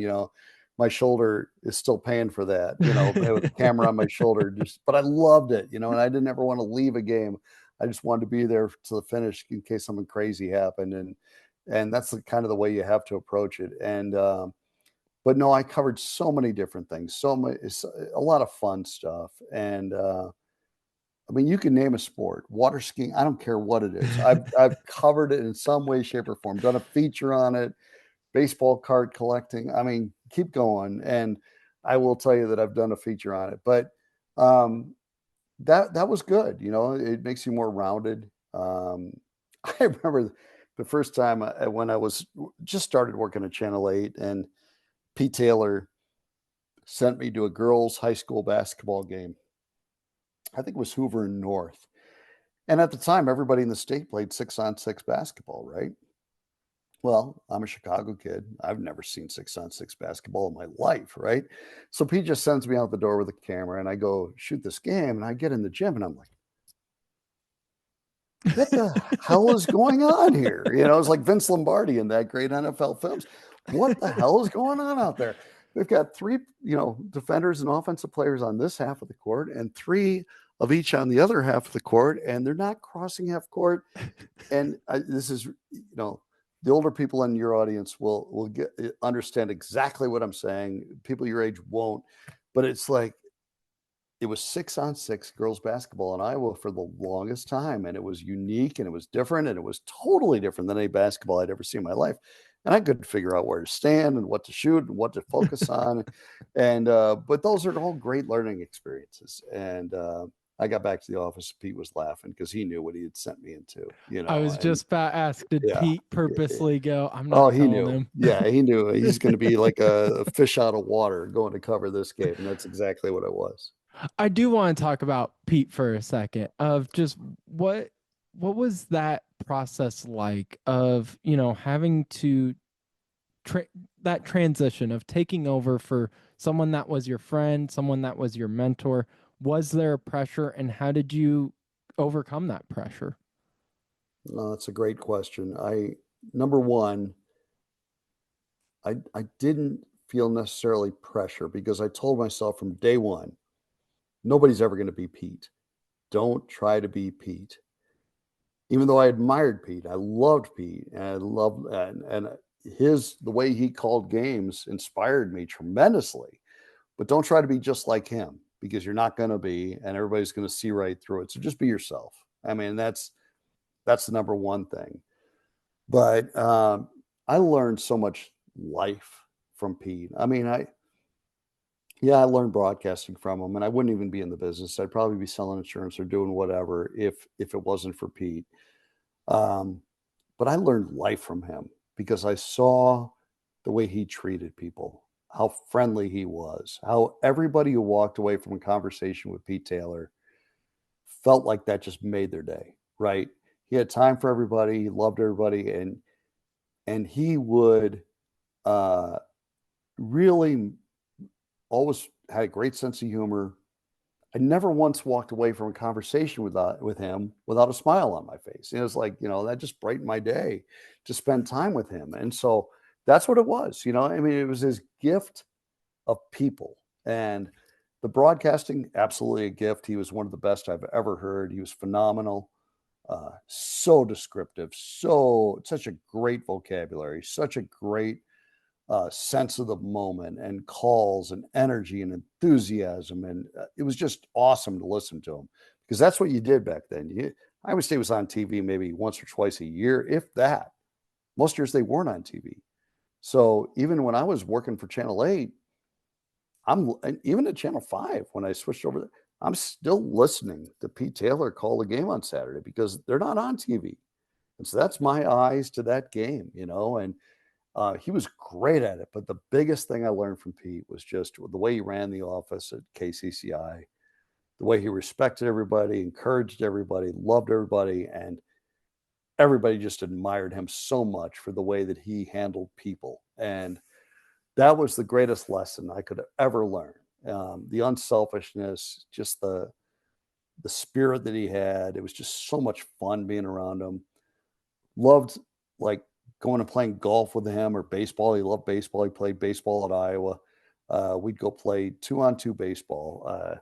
my shoulder is still paying for that, with a camera on my shoulder. But I loved it, and I didn't ever want to leave a game. I just wanted to be there to the finish in case something crazy happened. And that's the kind of the way you have to approach it. But no, I covered so many different things, a lot of fun stuff. And I mean, you can name a sport, water skiing, I don't care what it is. I've covered it in some way, shape, or form, done a feature on it, baseball card collecting. I mean, keep going. And I will tell you that I've done a feature on it. But um, that was good. It makes you more rounded. I remember the first time when I was just started working at Channel 8, and Pete Taylor sent me to a girls' high school basketball game. I think it was Hoover and North. And at the time, everybody in the state played 6-on-6 basketball, right? Well, I'm a Chicago kid. I've never seen 6-on-6 basketball in my life, right? So Pete just sends me out the door with a camera, and I go shoot this game, and I get in the gym, and I'm like, what the hell is going on here? It's like Vince Lombardi in that great NFL films. What the hell is going on out there? They've got three, defenders and offensive players on this half of the court, and three of each on the other half of the court, and they're not crossing half court. And this is, the older people in your audience will understand exactly what I'm saying. People your age won't, but it's like it was 6-on-6 girls basketball in Iowa for the longest time, and it was unique, and it was different, and it was totally different than any basketball I'd ever seen in my life. And I couldn't figure out where to stand and what to shoot and what to focus on. And but those are all great learning experiences. And I got back to the office. Pete was laughing because he knew what he had sent me into.
I was
And
just about to ask, did
yeah,
Pete purposely go, I'm
oh,
not
he
telling
knew.
him?
Yeah, he knew he's going to be like a fish out of water going to cover this game, and that's exactly what it was.
I do want to talk about Pete for a second of just what was that process like of, having to that transition of taking over for someone that was your friend, someone that was your mentor. Was there pressure, and how did you overcome that pressure?
That's a great question. Number one, I didn't feel necessarily pressure because I told myself from day one, nobody's ever going to be Pete. Don't try to be Pete. Even though I admired Pete, I loved Pete, and I loved and the way he called games inspired me tremendously. But don't try to be just like him because you're not going to be, and everybody's going to see right through it. So just be yourself. I mean, that's the number one thing. But I learned so much life from Pete. I mean, I learned broadcasting from him, and I wouldn't even be in the business. I'd probably be selling insurance or doing whatever if it wasn't for Pete. Um, but I learned life from him because I saw the way he treated people, how friendly he was, how everybody who walked away from a conversation with Pete Taylor felt like that just made their day, right? He had time for everybody, he loved everybody, and he would uh, really always had a great sense of humor. I never once walked away from a conversation with him without a smile on my face. It was like, that just brightened my day to spend time with him. And so that's what it was. I mean, it was his gift of people. And The broadcasting, absolutely a gift. He was one of the best I've ever heard. He was phenomenal. So descriptive, such a great vocabulary, such a great sense of the moment and calls and energy and enthusiasm. And it was just awesome to listen to him because that's what you did back then. Iowa State was on TV maybe once or twice a year, if that. Most years they weren't on TV. So even when I was working for Channel 8, and even at Channel 5, when I switched over there, I'm still listening to Pete Taylor call the game on Saturday because they're not on TV. And so that's my eyes to that game, and he was great at it. But the biggest thing I learned from Pete was just the way he ran the office at KCCI, the way he respected everybody, encouraged everybody, loved everybody, and everybody just admired him so much for the way that he handled people. And that was the greatest lesson I could ever learn. The unselfishness, just the spirit that he had. It was just so much fun being around him. Loved like going and playing golf with him or baseball. He loved baseball. He played baseball at Iowa. We'd go play 2-on-2 baseball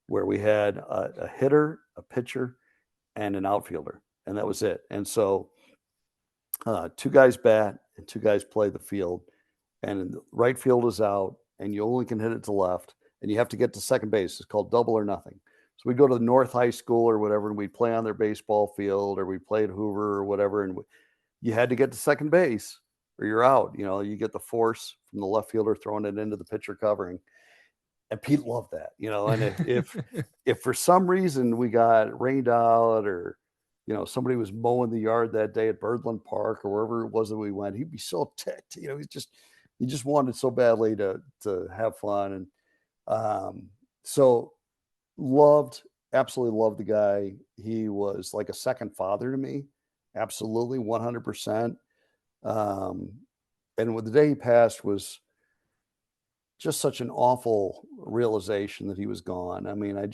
where we had a hitter, a pitcher, and an outfielder, and that was it. And so 2 guys bat and 2 guys play the field, and the right field is out, and you only can hit it to left, and you have to get to second base. It's called double or nothing. So we go to the North High School or whatever, and we'd play on their baseball field, or we play at Hoover or whatever, and you had to get to second base or you're out. You get the force from the left fielder throwing it into the pitcher covering. And Pete loved that, and if for some reason we got rained out or somebody was mowing the yard that day at Birdland Park or wherever it was that we went, he'd be so ticked. He just wanted so badly to have fun. And so absolutely loved the guy. He was like a second father to me. Absolutely, 100%. And with the day he passed was just such an awful realization that he was gone. I mean, I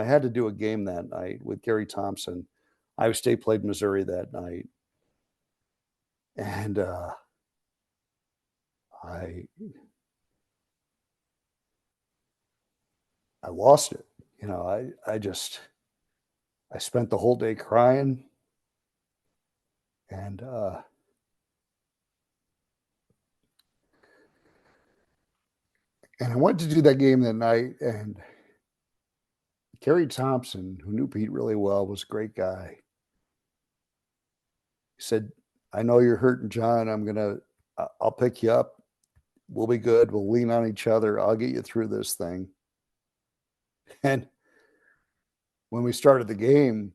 had to do a game that night with Gary Thompson. Iowa State played Missouri that night. And I lost it. I spent the whole day crying. And I went to do that game that night, and Gary Thompson, who knew Pete really well, was a great guy. He said, "I know you're hurting, John. I'll pick you up. We'll be good. We'll lean on each other. I'll get you through this thing." And when we started the game,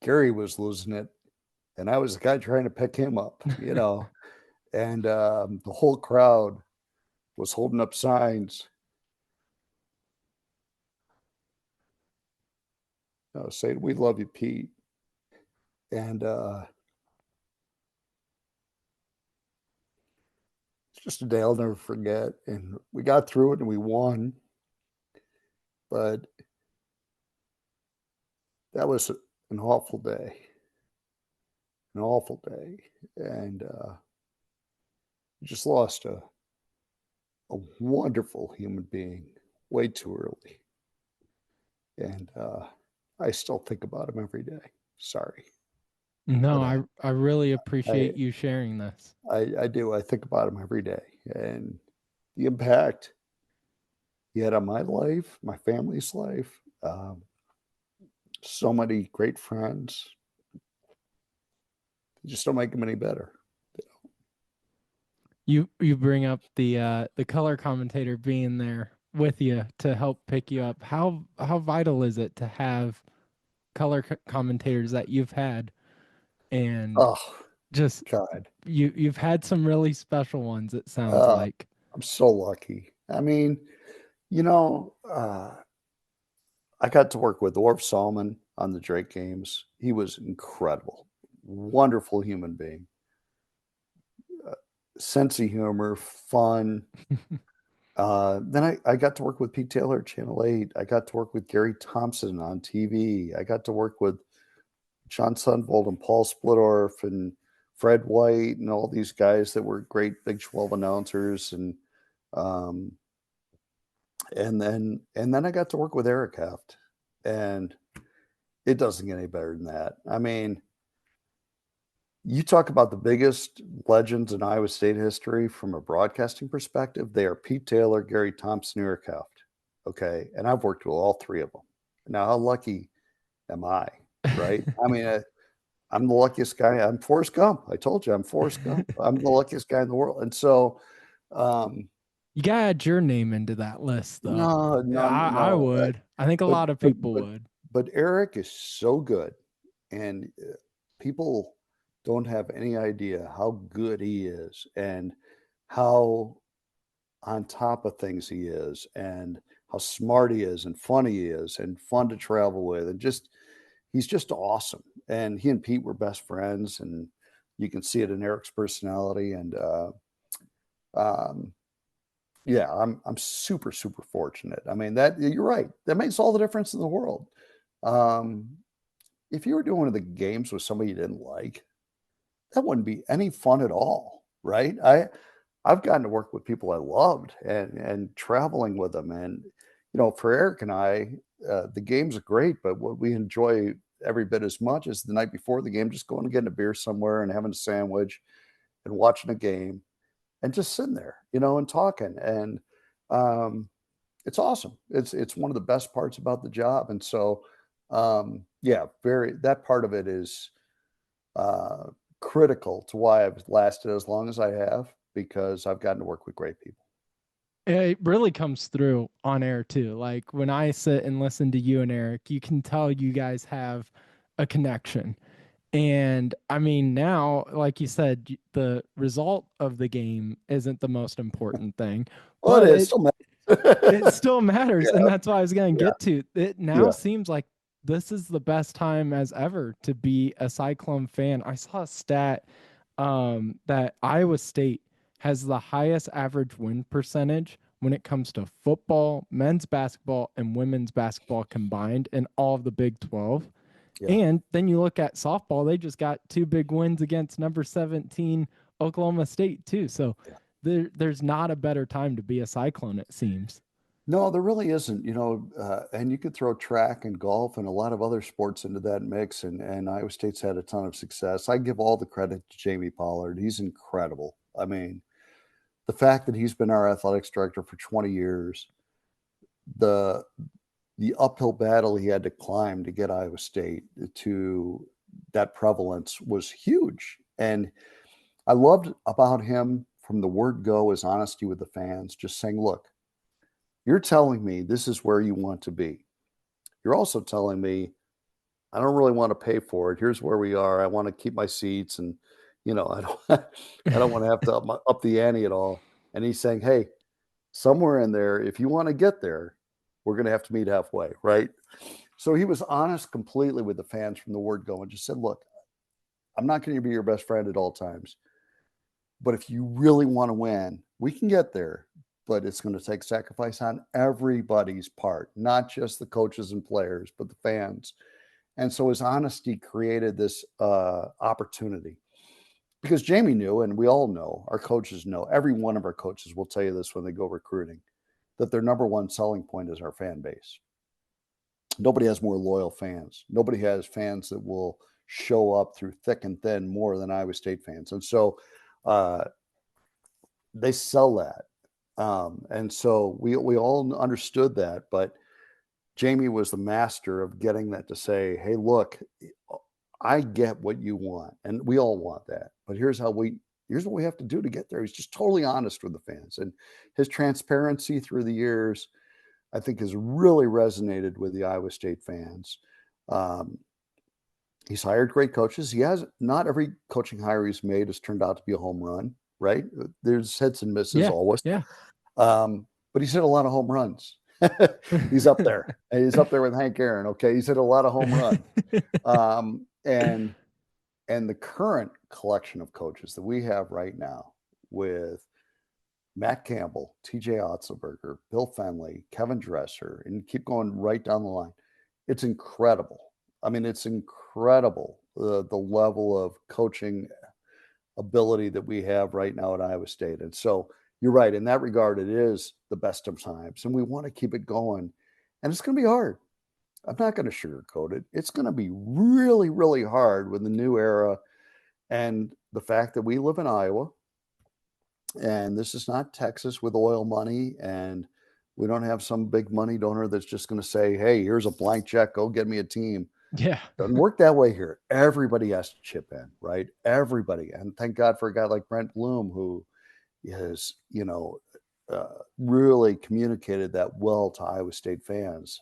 Gary was losing it, and I was the guy trying to pick him up, and the whole crowd was holding up signs saying, "We love you, Pete." And it's just a day I'll never forget. And we got through it and we won. But that was an awful day. An awful day. And just lost a wonderful human being way too early. And I still think about him every day. Sorry.
No,
But,
I really appreciate you sharing this.
I do. I think about him every day and the impact he had on my life, my family's life. So many great friends. You just don't make them any better.
You bring up the color commentator being there with you to help pick you up. How vital is it to have color commentators that you've had? And just
God,
you've had some really special ones, it sounds like.
I'm so lucky. I mean, I got to work with Orv Salmon on the Drake games. He was incredible, wonderful human being, sense of humor, fun. Then I got to work with Pete Taylor at Channel 8. I got to work with Gary Thompson on TV. I got to work with John Sunvold and Paul Splittorff and Fred White and all these guys that were great Big 12 announcers. And And then I got to work with Eric Heft, and it doesn't get any better than that. I mean, you talk about the biggest legends in Iowa State history from a broadcasting perspective. They are Pete Taylor, Gary Thompson, Eric Heft. Okay. And I've worked with all three of them. Now, how lucky am I? Right. I mean, I'm the luckiest guy. I'm Forrest Gump. I told you I'm Forrest Gump. I'm the luckiest guy in the world. And so, um,
You gotta add your name into that list, though.
no,
Yeah,
no,
I
no.
would. I think a
But,
lot of
but,
people
but,
would.
but Eric is so good. And people don't have any idea how good he is and how on top of things he is and how smart he is and funny he is and fun to travel with and just he's just awesome. And he and Pete were best friends, and you can see it in Eric's personality. And um, yeah, I'm super super fortunate. I mean, that you're right. That makes all the difference in the world. Um, if you were doing one of the games with somebody you didn't like, that wouldn't be any fun at all, right? I've gotten to work with people I loved and traveling with them, and for Eric and I, the games are great, but what we enjoy every bit as much as the night before the game, just going and getting a beer somewhere and having a sandwich and watching a game and just sitting there, and talking. And um, it's awesome. It's one of the best parts about the job. And so, yeah, very that part of it is uh, critical to why I've lasted as long as I have, because I've gotten to work with great people.
It really comes through on air too. Like when I sit and listen to you and Eric, you can tell you guys have a connection. And I mean, now, like you said, the result of the game isn't the most important thing,
Well, it
but
is
it
still
it still matters. And
yeah,
that's what I was going to
yeah,
get to. It now
yeah.
seems like this is the best time as ever to be a Cyclone fan. I saw a stat that Iowa State has the highest average win percentage when it comes to football, men's basketball, and women's basketball combined in all of the Big 12.
Yeah.
And then you look at softball, they just got two big wins against number 17 Oklahoma State, too. So
Yeah.
there's not a better time to be a Cyclone, it seems.
No, there really isn't, and you could throw track and golf and a lot of other sports into that mix, and Iowa State's had a ton of success. I give all the credit to Jamie Pollard. He's incredible. I mean, the fact that he's been our athletics director for 20 years, the the uphill battle he had to climb to get Iowa State to that prevalence was huge. And I loved about him from the word go his honesty with the fans, just saying, look, you're telling me this is where you want to be. You're also telling me I don't really want to pay for it. Here's where we are. I want to keep my seats, and I don't I don't want to have to up the ante at all. And he's saying, hey, somewhere in there, if you want to get there, we're going to have to meet halfway, right? So he was honest completely with the fans from the word go and just said, look, I'm not going to be your best friend at all times, but if you really want to win, we can get there, but it's going to take sacrifice on everybody's part, not just the coaches and players, but the fans. And so his honesty created this opportunity, because Jamie knew, and we all know, our coaches know, every one of our coaches will tell you this when they go recruiting, that their number one selling point is our fan base. Nobody has more loyal fans. Nobody has fans that will show up through thick and thin more than Iowa State fans. And so uh, they sell that. And so we all understood that, but Jamie was the master of getting that to say, hey, look, I get what you want, and we all want that, but here's what we have to do to get there. He's just totally honest with the fans, and his transparency through the years, I think, has really resonated with the Iowa State fans. Um, he's hired great coaches. He has not every coaching hire he's made has turned out to be a home run, right? There's hits and misses
Yeah.
always.
Yeah.
But he's hit a lot of home runs. He's up there. He's up there with Hank Aaron. Okay, he's hit a lot of home runs. And the current collection of coaches that we have right now, with Matt Campbell, TJ Otzelberger, Bill Fenley, Kevin Dresser, and keep going right down the line. It's incredible. I mean, it's incredible the level of coaching ability that we have right now at Iowa State. And so you're right. In that regard, it is the best of times, and we want to keep it going. And it's going to be hard. I'm not going to sugarcoat it. It's going to be really, really hard with the new era and the fact that we live in Iowa and this is not Texas with oil money. And we don't have some big money donor that's just going to say, hey, here's a blank check. Go get me a team.
Yeah.
Doesn't work that way here. Everybody has to chip in, right? Everybody. And thank God for a guy like Brent Bloom, who has, really communicated that well to Iowa State fans,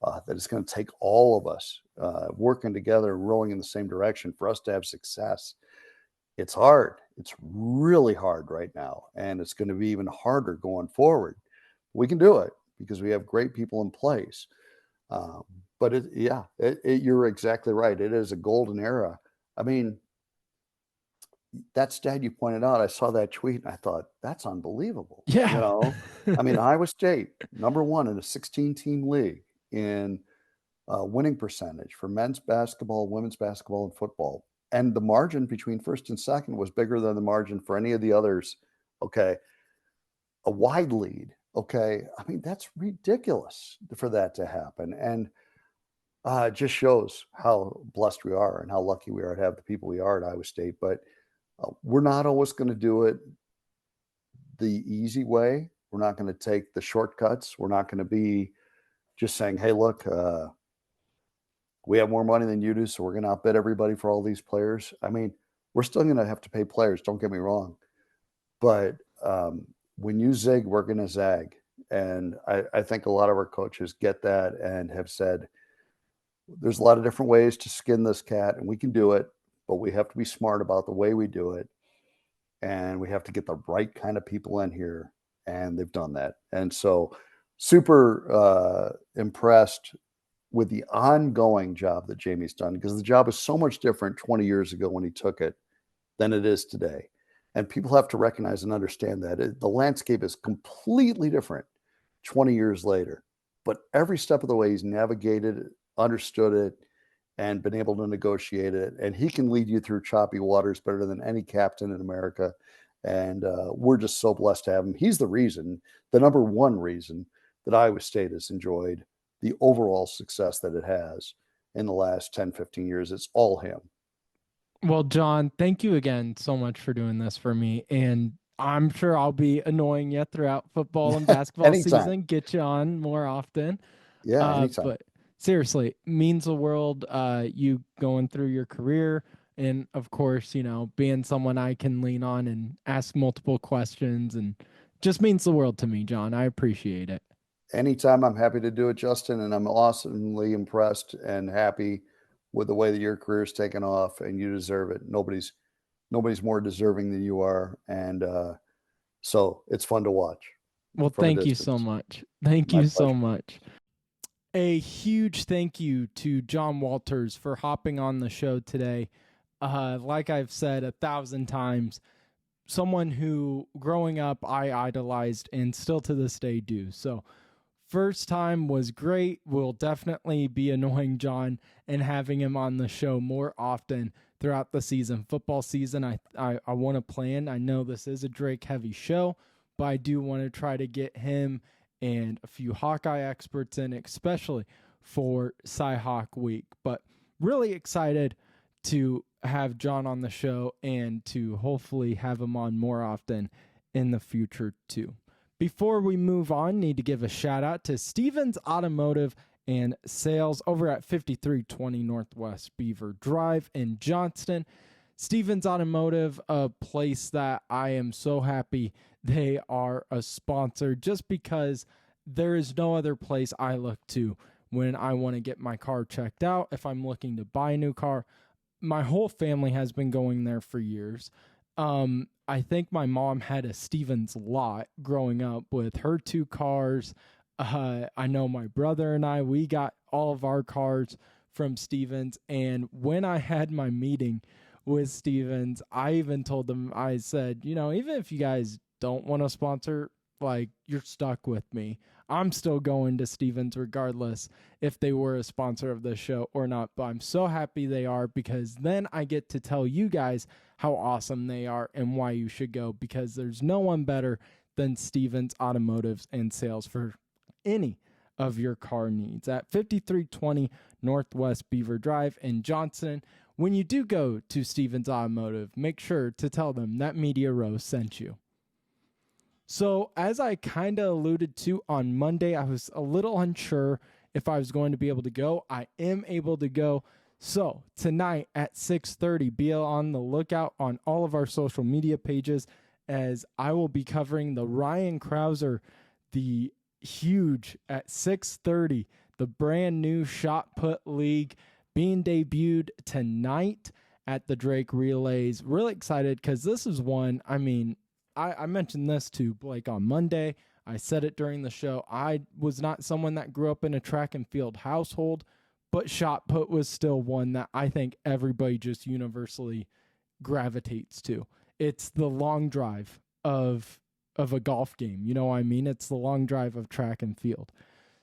that it's going to take all of us working together, rowing in the same direction for us to have success. It's hard. It's really hard right now. And it's going to be even harder going forward. We can do it because we have great people in place. But you're exactly right. It is a golden era. I mean, that stat you pointed out, I saw that tweet and I thought, that's unbelievable.
Yeah.
I mean, Iowa State, number one in a 16-team league in winning percentage for men's basketball, women's basketball, and football. And the margin between first and second was bigger than the margin for any of the others. Okay. A wide lead. Okay. I mean, that's ridiculous for that to happen. And it just shows how blessed we are and how lucky we are to have the people we are at Iowa State. But we're not always going to do it the easy way. We're not going to take the shortcuts. We're not going to be just saying, hey, look, we have more money than you do, so we're going to outbid everybody for all these players. I mean, we're still going to have to pay players. Don't get me wrong. But when you zig, we're going to zag. And I think a lot of our coaches get that and have said, there's a lot of different ways to skin this cat, and we can do it, but we have to be smart about the way we do it. And we have to get the right kind of people in here. And they've done that. And so super impressed with the ongoing job that Jamie's done, because the job is so much different 20 years ago when he took it than it is today. And people have to recognize and understand that the landscape is completely different 20 years later. But every step of the way, he's navigated it, understood it, and been able to negotiate it. And he can lead you through choppy waters better than any captain in America. And we're just so blessed to have him. He's the number one reason that Iowa State has enjoyed the overall success that it has in the last 10, 15 years. It's all him.
Well, John, thank you again so much for doing this for me. And I'm sure I'll be annoying you throughout football and basketball season, get you on more often.
Yeah, anytime.
But seriously, means the world, you going through your career. And of course, being someone I can lean on and ask multiple questions, and just means the world to me, John. I appreciate it.
Anytime, I'm happy to do it, Justin. And I'm awesomely impressed and happy with the way that your career's taken off, and you deserve it. Nobody's more deserving than you are. And so it's fun to watch.
Well, thank you so much. Thank you so much. A huge thank you to John Walters for hopping on the show today. Like I've said 1,000 times, someone who growing up I idolized and still to this day do. So first time was great. We'll definitely be annoying John and having him on the show more often throughout the season. Football season, I want to plan. I know this is a Drake heavy show, but I do want to try to get him and a few Hawkeye experts in, especially for Cy-Hawk Week. But really excited to have John on the show and to hopefully have him on more often in the future too. Before we move on, need to give a shout out to Stevens Automotive and Sales over at 5320 Northwest Beaver Drive in Johnston. Stevens Automotive, a place that I am so happy they are a sponsor, just because there is no other place I look to when I want to get my car checked out. If I'm looking to buy a new car, my whole family has been going there for years. I think my mom had a Stevens lot growing up with her 2 cars. I know my brother and we got all of our cars from Stevens. And when I had my meeting with Stevens, I even told them, I said, even if you guys don't want to sponsor, like, you're stuck with me. I'm still going to Stevens regardless if they were a sponsor of the show or not. But I'm so happy they are, because then I get to tell you guys how awesome they are and why you should go, because there's no one better than Stevens Automotives and Sales for any of your car needs at 5320 Northwest Beaver Drive in Johnson. When you do go to Stevens Automotive, make sure to tell them that Media Row sent you. So as I kind of alluded to on Monday, I was a little unsure if I was going to be able to go. I am able to go. So tonight at 6:30, be on the lookout on all of our social media pages as I will be covering the Ryan Krauser, the huge at 6:30, the brand new Shot Put League being debuted tonight at the Drake Relays. Really excited because this is one, I mean, I mentioned this to Blake on Monday. I said it during the show. I was not someone that grew up in a track and field household, but shot put was still one that I think everybody just universally gravitates to. It's the long drive of a golf game. You know what I mean? It's the long drive of track and field.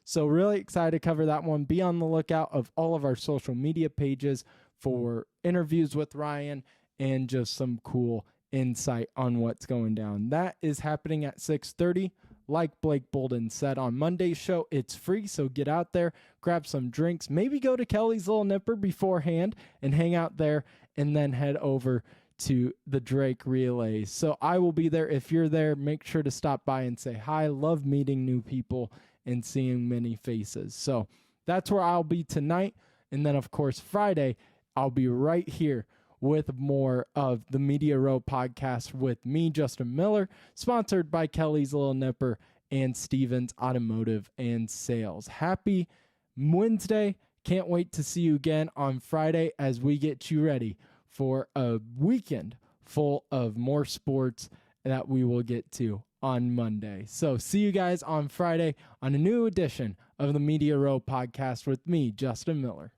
So really excited to cover that one. Be on the lookout of all of our social media pages for interviews with Ryan and just some cool insight on what's going down. That is happening at 6:30. Like Blake Bolden said on Monday's show, it's free, so get out there, grab some drinks, maybe go to Kelly's Little Nipper beforehand and hang out there, and then head over to the Drake Relays. So I will be there. If you're there, make sure to stop by and say hi. Love meeting new people and seeing many faces. So that's where I'll be tonight. And then, of course, Friday, I'll be right here with more of the Media Row podcast with me, Justin Miller, sponsored by Kelly's Little Nipper and Stevens Automotive and Sales. Happy Wednesday. Can't wait to see you again on Friday as we get you ready for a weekend full of more sports that we will get to on Monday. So see you guys on Friday on a new edition of the Media Row podcast with me, Justin Miller.